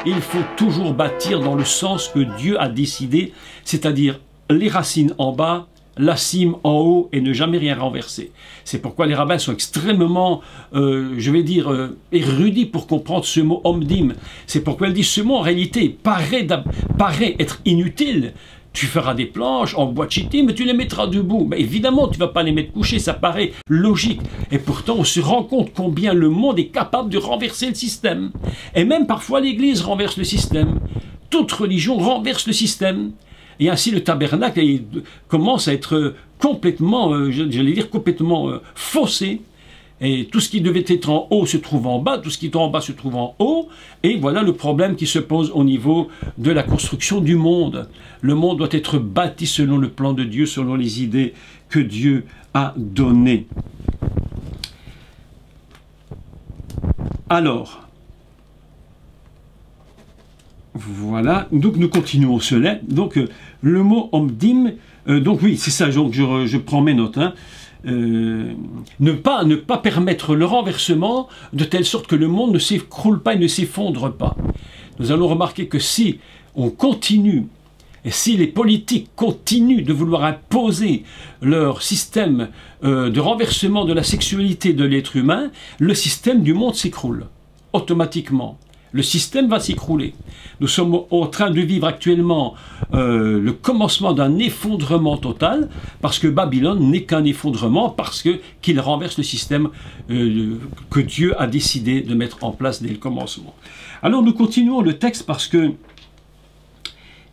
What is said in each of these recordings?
il faut toujours bâtir dans le sens que Dieu a décidé, c'est-à-dire les racines en bas, la cime en haut et ne jamais rien renverser. C'est pourquoi les rabbins sont extrêmement, je vais dire, érudits pour comprendre ce mot omdim. C'est pourquoi ils disent ce mot en réalité paraît être inutile. Tu feras des planches en bois de chittim, mais tu les mettras debout. Mais évidemment, tu ne vas pas les mettre couchés, ça paraît logique. Et pourtant, on se rend compte combien le monde est capable de renverser le système. Et même parfois, l'Église renverse le système. Toute religion renverse le système. Et ainsi, le tabernacle commence à être complètement, j'allais dire, complètement faussé. Et tout ce qui devait être en haut se trouve en bas, tout ce qui est en bas se trouve en haut. Et voilà le problème qui se pose au niveau de la construction du monde. Le monde doit être bâti selon le plan de Dieu, selon les idées que Dieu a données. Alors, voilà, donc nous continuons cela. Donc le mot omdim, donc oui, c'est ça, donc je prends mes notes, hein. Ne pas permettre le renversement de telle sorte que le monde ne s'écroule pas et ne s'effondre pas. Nous allons remarquer que si on continue, et si les politiques continuent de vouloir imposer leur système de renversement de la sexualité de l'être humain, le système du monde s'écroule automatiquement. Le système va s'écrouler. Nous sommes en train de vivre actuellement le commencement d'un effondrement total, parce que Babylone n'est qu'un effondrement, parce qu'il renverse le système que Dieu a décidé de mettre en place dès le commencement. Alors nous continuons le texte parce que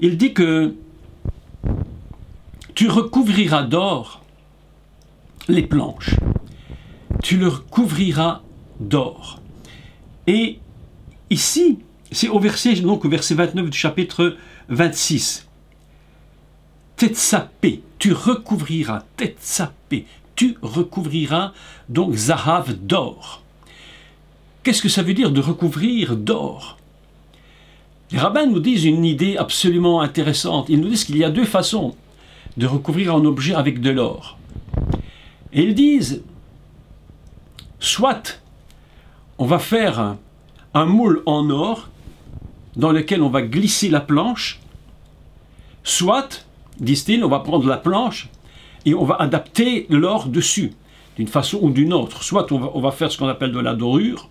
il dit que tu recouvriras d'or les planches. Tu le recouvriras d'or. Et ici, c'est au verset 29 du chapitre 26. Tetsapé, tu recouvriras, tetsapé, tu recouvriras donc zahav d'or. Qu'est-ce que ça veut dire de recouvrir d'or? Les rabbins nous disent une idée absolument intéressante. Ils nous disent qu'il y a deux façons de recouvrir un objet avec de l'or. Et ils disent, soit on va faire un moule en or dans lequel on va glisser la planche, soit, disent-ils, on va prendre la planche et on va adapter l'or dessus, d'une façon ou d'une autre. Soit on va faire ce qu'on appelle de la dorure.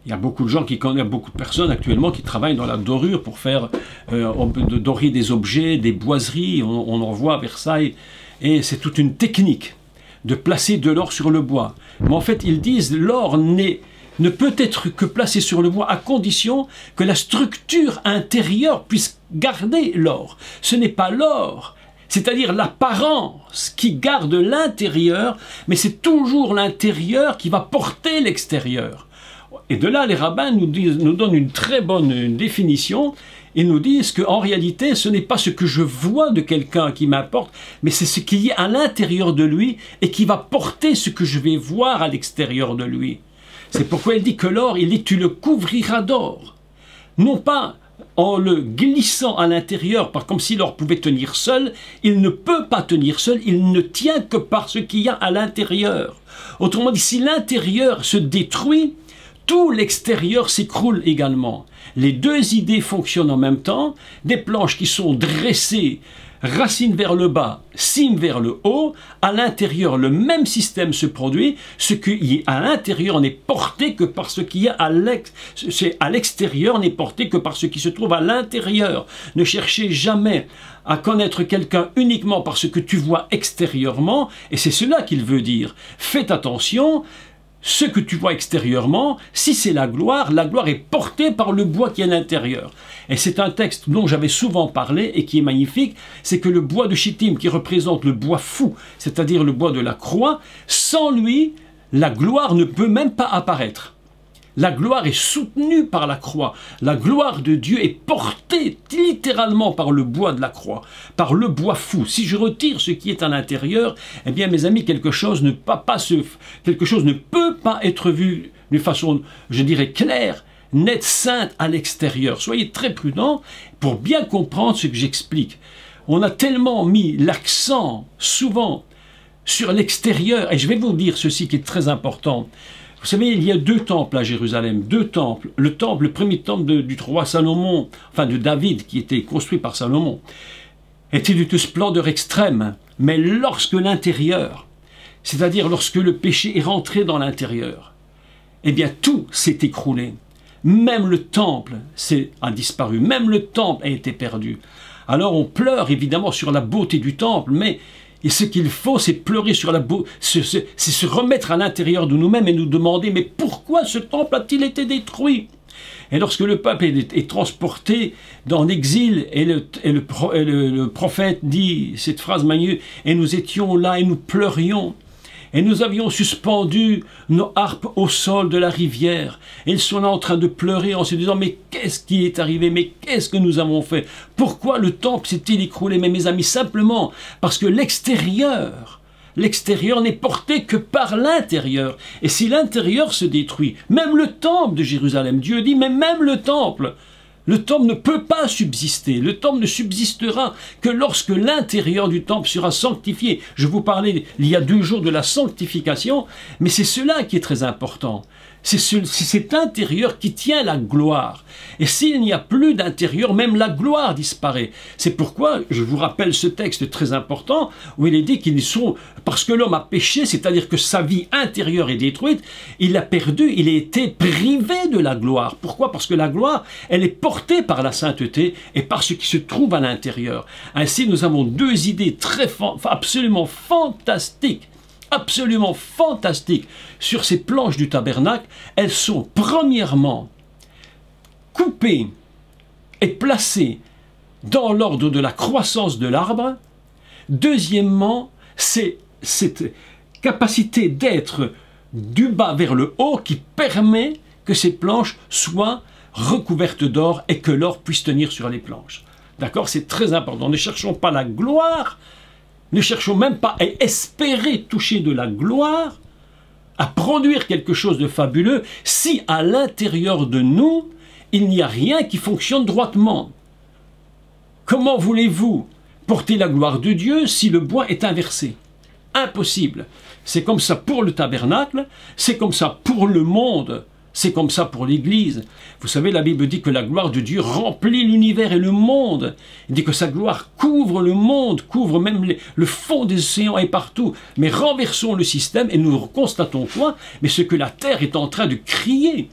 Il y a beaucoup de gens qui connaissent, beaucoup de personnes actuellement qui travaillent dans la dorure pour faire dorer des objets, des boiseries, on en voit à Versailles, et c'est toute une technique de placer de l'or sur le bois. Mais en fait, ils disent l'or ne peut être que placé sur le bois à condition que la structure intérieure puisse garder l'or. Ce n'est pas l'or, c'est-à-dire l'apparence qui garde l'intérieur, mais c'est toujours l'intérieur qui va porter l'extérieur. Et de là, les rabbins nous donnent une très bonne définition. Ils nous disent qu'en réalité, ce n'est pas ce que je vois de quelqu'un qui m'importe, mais c'est ce qui est à l'intérieur de lui et qui va porter ce que je vais voir à l'extérieur de lui. C'est pourquoi il dit que l'or, il dit tu le couvriras d'or. Non pas en le glissant à l'intérieur, comme si l'or pouvait tenir seul, il ne peut pas tenir seul, il ne tient que par ce qu'il y a à l'intérieur. Autrement dit, si l'intérieur se détruit, tout l'extérieur s'écroule également. Les deux idées fonctionnent en même temps, des planches qui sont dressées, racines vers le bas, cime vers le haut, à l'intérieur le même système se produit, ce qui est à l'intérieur n'est porté que par ce qui est à l'extérieur n'est porté que par ce qui se trouve à l'intérieur. Ne cherchez jamais à connaître quelqu'un uniquement par ce que tu vois extérieurement, et c'est cela qu'il veut dire. Faites attention. Ce que tu vois extérieurement, si c'est la gloire est portée par le bois qui est à l'intérieur. Et c'est un texte dont j'avais souvent parlé et qui est magnifique, c'est que le bois de chittim qui représente le bois fou, c'est-à-dire le bois de la croix, sans lui, la gloire ne peut même pas apparaître. La gloire est soutenue par la croix. La gloire de Dieu est portée littéralement par le bois de la croix, par le bois fou. Si je retire ce qui est à l'intérieur, eh bien mes amis, quelque chose ne peut pas être vu d'une façon, je dirais, claire, nette, sainte à l'extérieur. Soyez très prudents pour bien comprendre ce que j'explique. On a tellement mis l'accent, souvent, sur l'extérieur, et je vais vous dire ceci qui est très important. Vous Vous savez, il y a deux temples à Jérusalem, deux temples. Le premier temple du roi Salomon, enfin de David, qui était construit par Salomon, était d'une splendeur extrême. Mais lorsque l'intérieur, c'est-à-dire lorsque le péché est rentré dans l'intérieur, eh bien tout s'est écroulé. Même le temple a disparu, même le temple a été perdu. Alors on pleure évidemment sur la beauté du temple, mais ce qu'il faut, c'est pleurer sur la beauté, c'est se remettre à l'intérieur de nous-mêmes et nous demander, mais pourquoi ce temple a-t-il été détruit? Et lorsque le peuple est transporté dans l'exil, et le prophète dit cette phrase magnifique, et nous étions là et nous pleurions, et nous avions suspendu nos harpes au sol de la rivière. Et ils sont là en train de pleurer en se disant, mais qu'est-ce qui est arrivé? Mais qu'est-ce que nous avons fait? Pourquoi le temple s'est-il écroulé? Mais mes amis, simplement parce que l'extérieur n'est porté que par l'intérieur. Et si l'intérieur se détruit, même le temple de Jérusalem, Dieu dit, mais même le temple ne peut pas subsister. Le temple ne subsistera que lorsque l'intérieur du temple sera sanctifié. Je vous parlais il y a 2 jours de la sanctification, mais c'est cela qui est très important. C'est cet intérieur qui tient la gloire. Et s'il n'y a plus d'intérieur, même la gloire disparaît. C'est pourquoi je vous rappelle ce texte très important où il est dit qu'ils sont, parce que l'homme a péché, c'est-à-dire que sa vie intérieure est détruite, il a perdu, il a été privé de la gloire. Pourquoi? Parce que la gloire, elle est portée par la sainteté et par ce qui se trouve à l'intérieur. Ainsi, nous avons 2 idées absolument fantastiques sur ces planches du tabernacle. Elles sont premièrement coupées et placées dans l'ordre de la croissance de l'arbre. Deuxièmement, c'est cette capacité d'être du bas vers le haut qui permet que ces planches soient recouvertes d'or et que l'or puisse tenir sur les planches. D'accord? C'est très important. Ne cherchons pas la gloire. Ne cherchons même pas à espérer toucher de la gloire, à produire quelque chose de fabuleux, si à l'intérieur de nous, il n'y a rien qui fonctionne droitement. Comment voulez-vous porter la gloire de Dieu si le bois est inversé? Impossible. C'est comme ça pour le tabernacle, c'est comme ça pour le monde, c'est comme ça pour l'Église. Vous savez, la Bible dit que la gloire de Dieu remplit l'univers et le monde. Il dit que sa gloire couvre le monde, couvre même le fond des océans et partout. Mais renversons le système et nous constatons quoi? Mais ce que la terre est en train de crier.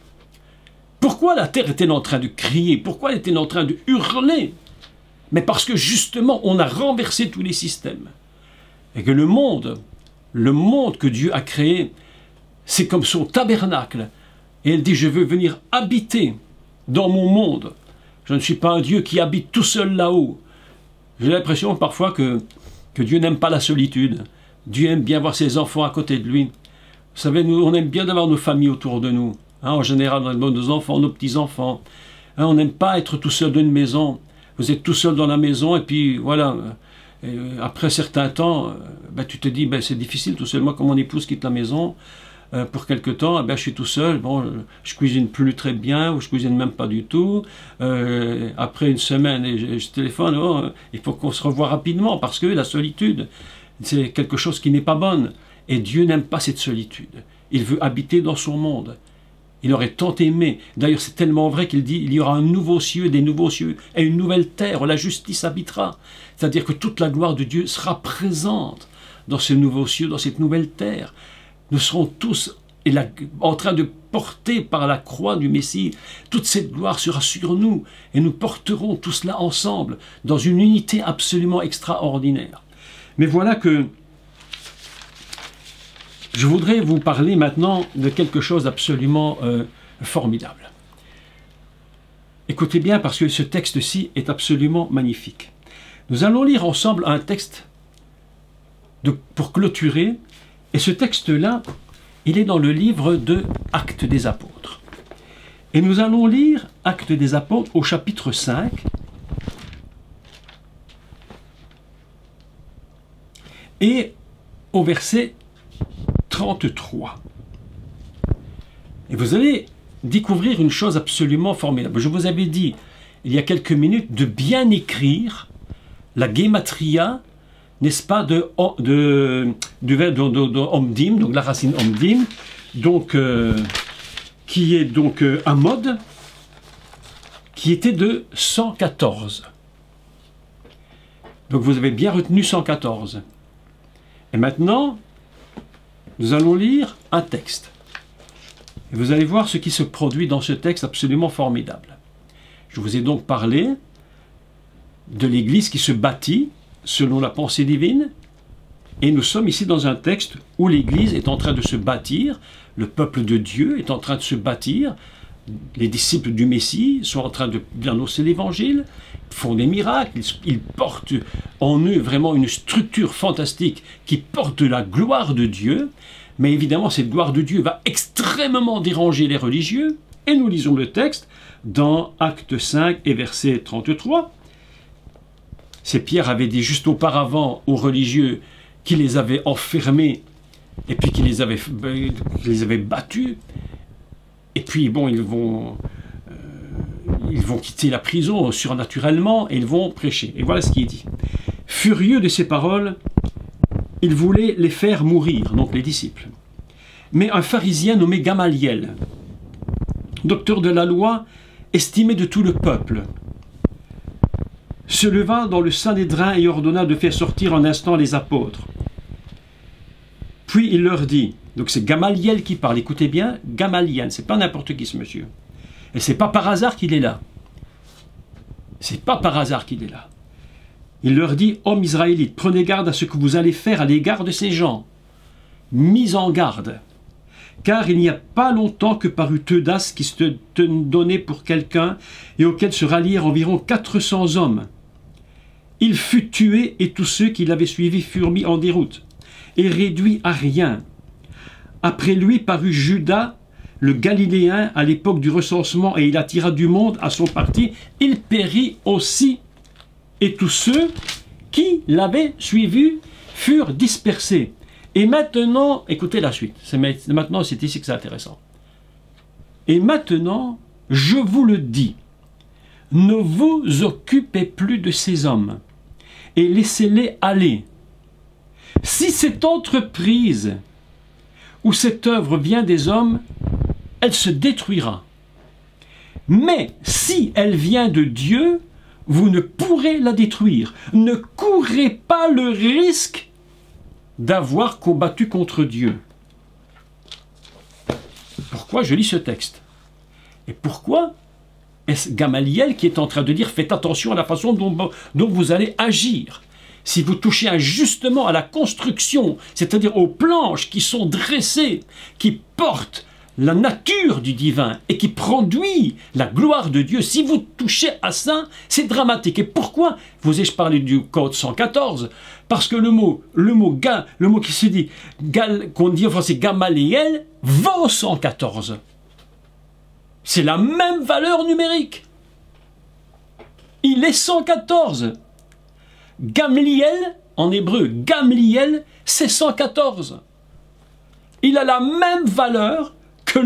Pourquoi la terre est-elle en train de crier? Pourquoi elle est-elle en train de hurler? Mais parce que justement, on a renversé tous les systèmes. Et que le monde que Dieu a créé, c'est comme son tabernacle. Et elle dit, je veux venir habiter dans mon monde. Je ne suis pas un Dieu qui habite tout seul là-haut. J'ai l'impression parfois que Dieu n'aime pas la solitude. Dieu aime bien voir ses enfants à côté de lui. Vous savez, nous, on aime bien avoir nos familles autour de nous. Hein, en général, on aime nos enfants, nos petits-enfants. Hein, on n'aime pas être tout seul dans une maison. Vous êtes tout seul dans la maison et puis voilà. Après un certain temps, tu te dis, c'est difficile tout seul. Moi, quand mon épouse quitte la maison, pour quelque temps, je suis tout seul, bon, je cuisine plus très bien, ou je cuisine même pas du tout. Après une semaine, je téléphone, il faut qu'on se revoie rapidement, parce que la solitude, c'est quelque chose qui n'est pas bonne. Et Dieu n'aime pas cette solitude. Il veut habiter dans son monde. Il aurait tant aimé. D'ailleurs, c'est tellement vrai qu'il dit, il y aura un nouveau ciel, des nouveaux cieux, et une nouvelle terre, où la justice habitera. C'est-à-dire que toute la gloire de Dieu sera présente dans ce nouveau ciel, dans cette nouvelle terre. Nous serons tous en train de porter par la croix du Messie. Toute cette gloire sera sur nous et nous porterons tout cela ensemble dans une unité absolument extraordinaire. Mais voilà que je voudrais vous parler maintenant de quelque chose d'absolument formidable. Écoutez bien parce que ce texte-ci est absolument magnifique. Nous allons lire ensemble un texte pour clôturer. Et ce texte-là, il est dans le livre de Actes des Apôtres. Et nous allons lire Actes des Apôtres au chapitre 5. Et au verset 33. Et vous allez découvrir une chose absolument formidable. Je vous avais dit, il y a quelques minutes, de bien écrire la gématria, n'est-ce pas, de omdim, donc la racine omdim, donc, un mode qui était de 114. Donc vous avez bien retenu 114. Et maintenant, nous allons lire un texte. Et vous allez voir ce qui se produit dans ce texte absolument formidable. Je vous ai donc parlé de l'Église qui se bâtit selon la pensée divine. Et nous sommes ici dans un texte où l'Église est en train de se bâtir, le peuple de Dieu est en train de se bâtir, les disciples du Messie sont en train d'annoncer l'Évangile, font des miracles, ils portent en eux vraiment une structure fantastique qui porte la gloire de Dieu, mais évidemment cette gloire de Dieu va extrêmement déranger les religieux, et nous lisons le texte dans Acte 5 et verset 33. C'est Pierre avait dit juste auparavant aux religieux qui les avait enfermés et puis qui les avait battus. Et puis, bon, ils vont quitter la prison surnaturellement et ils vont prêcher. Et voilà ce qui est dit. Furieux de ces paroles, il voulait les faire mourir, donc les disciples. Mais un pharisien nommé Gamaliel, docteur de la loi, estimé de tout le peuple, se leva dans le Sanhédrin et ordonna de faire sortir un instant les apôtres. Puis il leur dit, donc c'est Gamaliel qui parle, écoutez bien, Gamaliel, c'est pas n'importe qui ce monsieur. Et c'est pas par hasard qu'il est là. C'est pas par hasard qu'il est là. Il leur dit, hommes israélites, prenez garde à ce que vous allez faire à l'égard de ces gens. Mis en garde. Car il n'y a pas longtemps que parut Teudas qui se donnait pour quelqu'un et auquel se rallièrent environ 400 hommes. Il fut tué et tous ceux qui l'avaient suivi furent mis en déroute et réduits à rien. Après lui parut Judas, le Galiléen, à l'époque du recensement, et il attira du monde à son parti. Il périt aussi, et tous ceux qui l'avaient suivi furent dispersés. Et maintenant, écoutez la suite, maintenant c'est ici que c'est intéressant. Et maintenant, je vous le dis, ne vous occupez plus de ces hommes, et laissez-les aller. Si cette entreprise où cette œuvre vient des hommes, elle se détruira. Mais si elle vient de Dieu, vous ne pourrez la détruire. Ne courez pas le risque d'avoir combattu contre Dieu. Pourquoi je lis ce texte? Et pourquoi est-ce Gamaliel qui est en train de dire faites attention à la façon dont vous allez agir? Si vous touchez injustement à la construction, c'est-à-dire aux planches qui sont dressées, qui portent la nature du divin et qui produit la gloire de Dieu, si vous touchez à ça, c'est dramatique. Et pourquoi vous ai-je parlé du code 114? Parce que le mot qui se dit, qu'on dit en français Gamaliel, vaut 114. C'est la même valeur numérique. Il est 114. Gamliel, en hébreu, Gamliel, c'est 114. Il a la même valeur que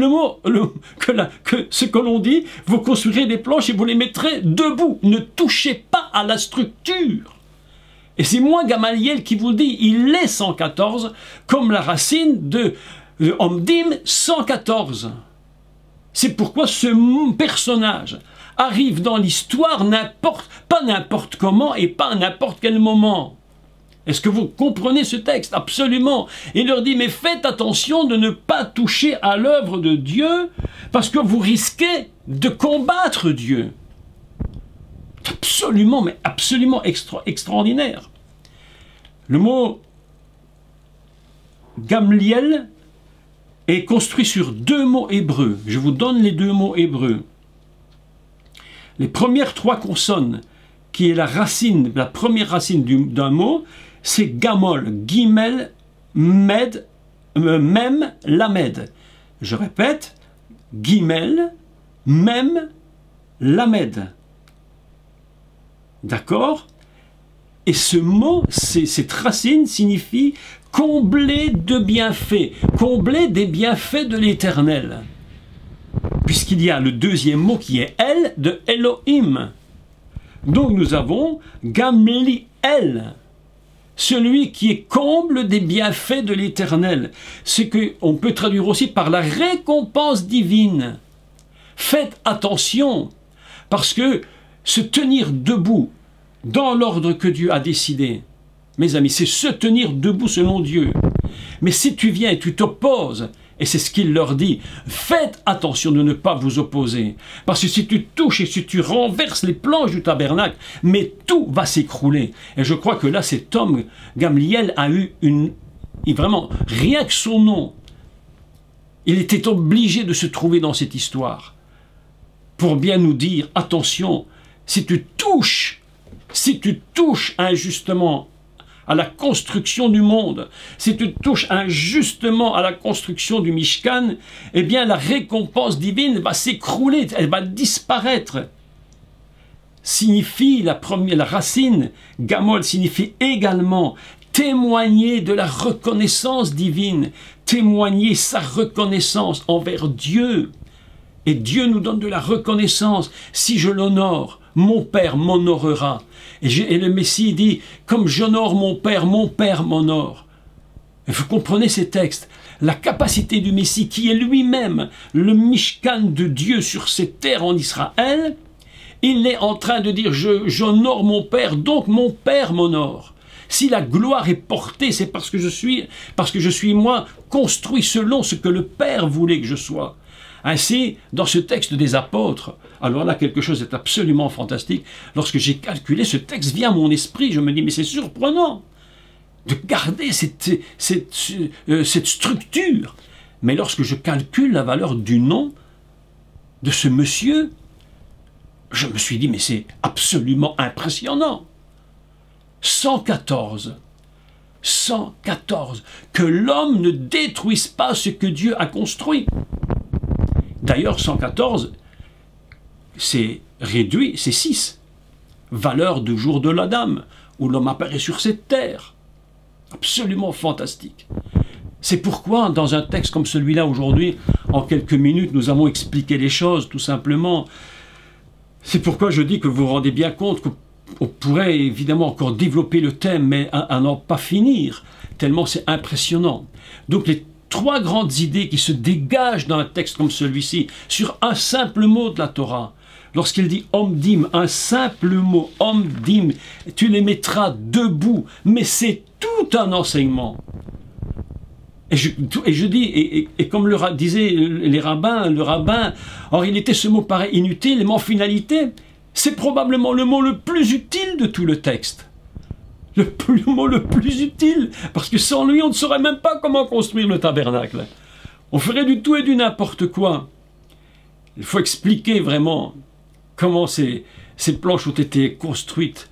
ce que l'on dit, vous construirez des planches et vous les mettrez debout. Ne touchez pas à la structure. Et c'est moi, Gamaliel, qui vous le dit, il est 114, comme la racine de Omdim 114. C'est pourquoi ce personnage arrive dans l'histoire pas n'importe comment et pas à n'importe quel moment. Est-ce que vous comprenez ce texte? Absolument. Il leur dit, mais faites attention de ne pas toucher à l'œuvre de Dieu, parce que vous risquez de combattre Dieu. Absolument, mais absolument extraordinaire. Le mot Gamliel est construit sur deux mots hébreux. Je vous donne les deux mots hébreux. Les premières trois consonnes, qui est la première racine d'un mot, c'est gamol, gimel, med, mem, lamed. Je répète, gimel, mem, lamed. D'accord? Et ce mot, cette racine signifie combler de bienfaits, combler des bienfaits de l'Éternel. Puisqu'il y a le deuxième mot qui est El de Elohim. Donc nous avons Gamliel. celui qui est comble des bienfaits de l'Éternel. Ce qu'on peut traduire aussi par la récompense divine. Faites attention, parce que se tenir debout dans l'ordre que Dieu a décidé, mes amis, c'est se tenir debout selon Dieu. Mais si tu viens et tu t'opposes, et c'est ce qu'il leur dit, faites attention de ne pas vous opposer. Parce que si tu touches et si tu renverses les planches du tabernacle, mais tout va s'écrouler. Et je crois que là, cet homme, Gamliel, a eu vraiment, rien que son nom, il était obligé de se trouver dans cette histoire. Pour bien nous dire, attention, si tu touches injustement à la construction du monde, si tu touches injustement à la construction du Mishkan, eh bien la récompense divine va s'écrouler, elle va disparaître. Signifie la racine, gamol signifie également témoigner de la reconnaissance divine, témoigner sa reconnaissance envers Dieu. Et Dieu nous donne de la reconnaissance. Si je l'honore, mon Père m'honorera. Et le Messie dit, comme j'honore mon Père m'honore. Et vous comprenez ces textes. La capacité du Messie, qui est lui-même le Mishkan de Dieu sur cette terre en Israël, il est en train de dire, j'honore mon Père, donc mon Père m'honore. Si la gloire est portée, c'est parce que je suis moi construit selon ce que le Père voulait que je sois. Ainsi, dans ce texte des apôtres, alors là, quelque chose est absolument fantastique. Lorsque j'ai calculé, ce texte vient à mon esprit, je me dis, mais c'est surprenant de garder cette structure. Mais lorsque je calcule la valeur du nom de ce monsieur, je me suis dit, mais c'est absolument impressionnant. 114. Que l'homme ne détruise pas ce que Dieu a construit. D'ailleurs, 114, c'est réduit, c'est 6. Valeur du jour de l'Adam, où l'homme apparaît sur cette terre. Absolument fantastique. C'est pourquoi, dans un texte comme celui-là aujourd'hui, en quelques minutes, nous avons expliqué les choses, tout simplement. C'est pourquoi je dis que vous vous rendez bien compte qu'on pourrait évidemment encore développer le thème, mais à n'en pas finir, tellement c'est impressionnant. Donc les 3 grandes idées qui se dégagent dans un texte comme celui-ci, sur un simple mot de la Torah. Lorsqu'il dit Omdim, un simple mot, Omdim, tu les mettras debout, mais c'est tout un enseignement. Et je dis, et comme disaient les rabbins, le rabbin, en réalité ce mot paraît inutile, mais en finalité, c'est probablement le mot le plus utile de tout le texte. Le mot le plus utile, parce que sans lui, on ne saurait même pas comment construire le tabernacle. On ferait du tout et du n'importe quoi. Il faut expliquer vraiment comment ces planches ont été construites.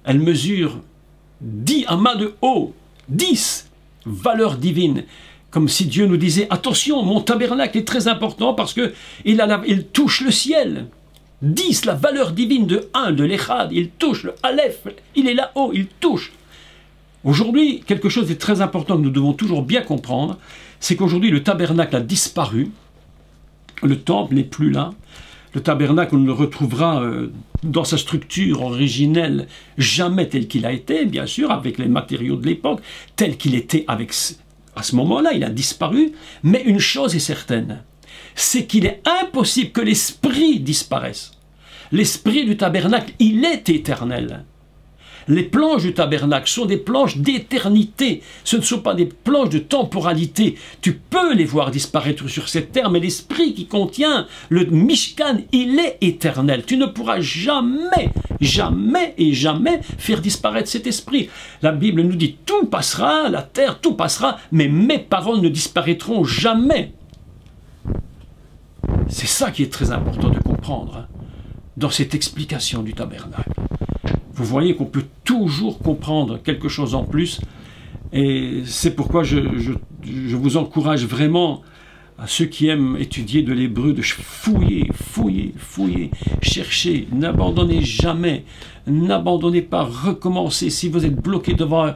Elles mesurent 10 amas de haut, 10 valeurs divines. Comme si Dieu nous disait, attention, mon tabernacle est très important parce qu'il touche le ciel. 10, la valeur divine de 1, de l'Echad, il touche, le Aleph, il est là-haut, il touche. Aujourd'hui, quelque chose de très important que nous devons toujours bien comprendre, c'est qu'aujourd'hui le tabernacle a disparu, le temple n'est plus là, le tabernacle on ne le retrouvera dans sa structure originelle jamais tel qu'il a été, bien sûr, avec les matériaux de l'époque, tel qu'il était à ce moment-là, il a disparu, mais une chose est certaine, c'est qu'il est impossible que l'esprit disparaisse. L'esprit du tabernacle, il est éternel. Les planches du tabernacle sont des planches d'éternité. Ce ne sont pas des planches de temporalité. Tu peux les voir disparaître sur cette terre, mais l'esprit qui contient le Mishkan, il est éternel. Tu ne pourras jamais, jamais et jamais faire disparaître cet esprit. La Bible nous dit, tout passera, la terre, tout passera, mais mes paroles ne disparaîtront jamais. C'est ça qui est très important de comprendre dans cette explication du tabernacle. Vous voyez qu'on peut toujours comprendre quelque chose en plus, et c'est pourquoi je vous encourage vraiment, à ceux qui aiment étudier de l'hébreu, de fouiller, chercher, n'abandonnez jamais, n'abandonnez pas, recommencez. Si vous êtes bloqué devant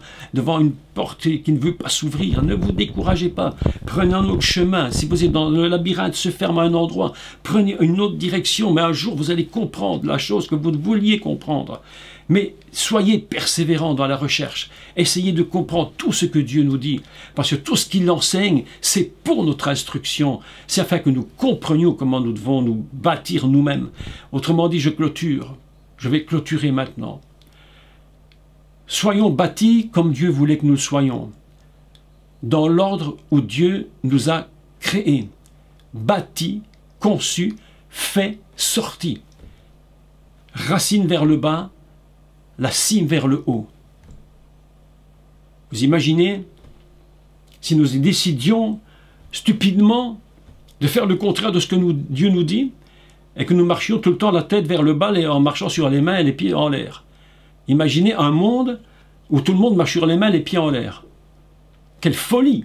une porte qui ne veut pas s'ouvrir, ne vous découragez pas, prenez un autre chemin. Si vous êtes dans le labyrinthe, se ferme à un endroit, prenez une autre direction, mais un jour vous allez comprendre la chose que vous vouliez comprendre. Mais soyez persévérants dans la recherche. Essayez de comprendre tout ce que Dieu nous dit. Parce que tout ce qu'il enseigne, c'est pour notre instruction. C'est afin que nous comprenions comment nous devons nous bâtir nous-mêmes. Autrement dit, je clôture. Je vais clôturer maintenant. Soyons bâtis comme Dieu voulait que nous le soyons. Dans l'ordre où Dieu nous a créés. Bâtis, conçus, faits, sortis. Racine vers le bas, la cime vers le haut. Vous imaginez si nous décidions stupidement de faire le contraire de ce que Dieu nous dit et que nous marchions tout le temps la tête vers le bas en marchant sur les mains et les pieds en l'air. Imaginez un monde où tout le monde marche sur les mains et les pieds en l'air. Quelle folie!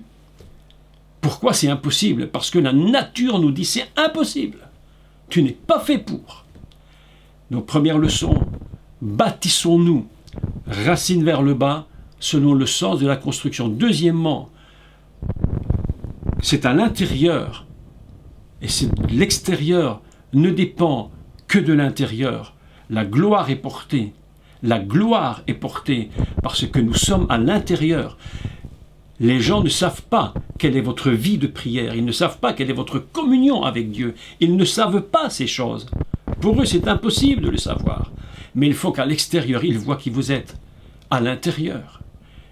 Pourquoi c'est impossible? Parce que la nature nous dit c'est impossible. Tu n'es pas fait pour. Donc première leçon, bâtissons-nous, racine vers le bas, selon le sens de la construction. Deuxièmement, c'est à l'intérieur, et l'extérieur ne dépend que de l'intérieur. La gloire est portée. La gloire est portée parce que nous sommes à l'intérieur. Les gens ne savent pas quelle est votre vie de prière. Ils ne savent pas quelle est votre communion avec Dieu. Ils ne savent pas ces choses. Pour eux, c'est impossible de le savoir. Mais il faut qu'à l'extérieur, ils voient qui vous êtes. À l'intérieur.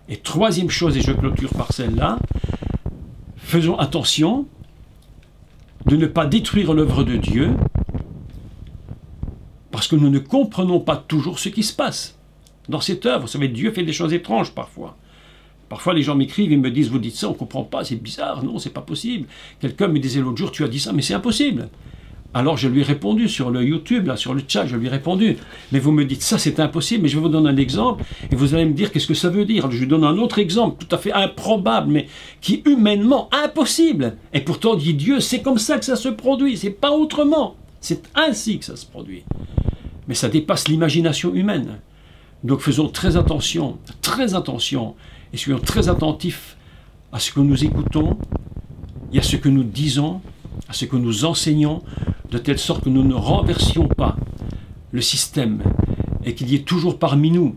Et troisième chose, et je clôture par celle-là, faisons attention de ne pas détruire l'œuvre de Dieu parce que nous ne comprenons pas toujours ce qui se passe dans cette œuvre. Vous savez, Dieu fait des choses étranges parfois. Parfois, les gens m'écrivent et me disent « Vous dites ça, on ne comprend pas, c'est bizarre, non, c'est pas possible. » Quelqu'un me disait l'autre jour « Tu as dit ça, mais c'est impossible. » Alors je lui ai répondu sur le YouTube, là, sur le chat, je lui ai répondu. Mais vous me dites ça, c'est impossible, mais je vais vous donner un exemple et vous allez me dire qu'est-ce que ça veut dire. Je lui donne un autre exemple, tout à fait improbable, mais qui est humainement impossible. Et pourtant, dit Dieu, c'est comme ça que ça se produit, c'est pas autrement. C'est ainsi que ça se produit. Mais ça dépasse l'imagination humaine. Donc faisons très attention, et soyons très attentifs à ce que nous écoutons et à ce que nous disons, à ce que nous enseignons, de telle sorte que nous ne renversions pas le système et qu'il y ait toujours parmi nous,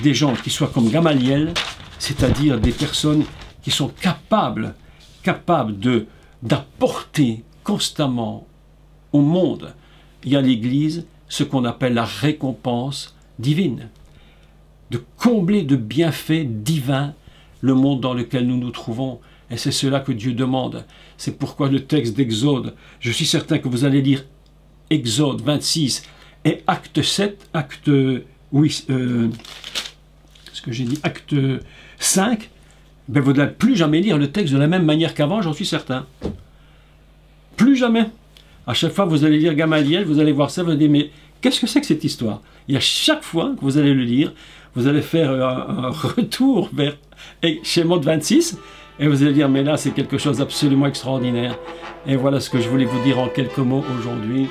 des gens qui soient comme Gamaliel, c'est-à-dire des personnes qui sont capables d'apporter constamment au monde et à l'Église ce qu'on appelle la récompense divine, de combler de bienfaits divins le monde dans lequel nous nous trouvons. Et c'est cela que Dieu demande. C'est pourquoi le texte d'Exode, je suis certain que vous allez lire Exode 26 et Acte 7, Acte 5, ben vous n'allez plus jamais lire le texte de la même manière qu'avant, j'en suis certain. Plus jamais. À chaque fois, vous allez lire Gamaliel, vous allez voir ça, vous allez dire, mais qu'est-ce que c'est que cette histoire? Et à chaque fois que vous allez le lire, vous allez faire un retour vers Shemot 26, et vous allez dire, mais là, c'est quelque chose d'absolument extraordinaire. Et voilà ce que je voulais vous dire en quelques mots aujourd'hui.